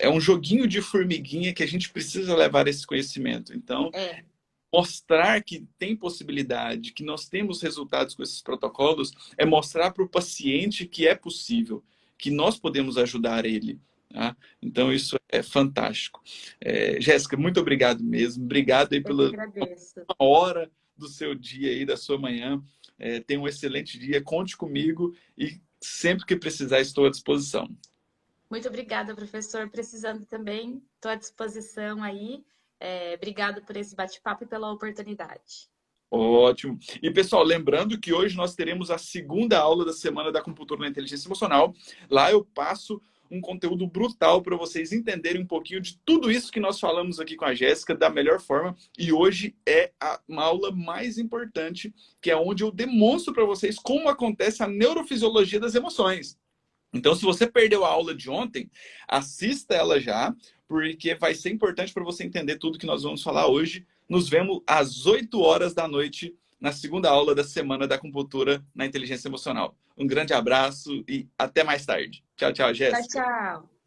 um joguinho de formiguinha que a gente precisa levar esse conhecimento. Então, É, mostrar que tem possibilidade, que nós temos resultados com esses protocolos, é mostrar para o paciente que é possível, que nós podemos ajudar ele. Tá? Então, isso é fantástico. Jéssica, muito obrigado mesmo. Obrigado aí eu que pela agradeço. hora do seu dia aí, da sua manhã. Tenha um excelente dia. Conte comigo e sempre que precisar, estou à disposição. Muito obrigada, professor. Precisando também, estou à disposição aí. Obrigado por esse bate-papo e pela oportunidade. Ótimo. E, pessoal, lembrando que hoje nós teremos a segunda aula da Semana da Acupuntura na Inteligência Emocional. Lá eu passo um conteúdo brutal para vocês entenderem um pouquinho de tudo isso que nós falamos aqui com a Jéssica da melhor forma. E hoje é uma aula mais importante, que é onde eu demonstro para vocês como acontece a neurofisiologia das emoções. Então, se você perdeu a aula de ontem, assista ela já, porque vai ser importante para você entender tudo que nós vamos falar hoje. Nos vemos às 8 horas da noite, na segunda aula da semana da acupuntura na inteligência emocional. Um grande abraço e até mais tarde. Tchau, tchau, Tchau, Jéssica. tchau.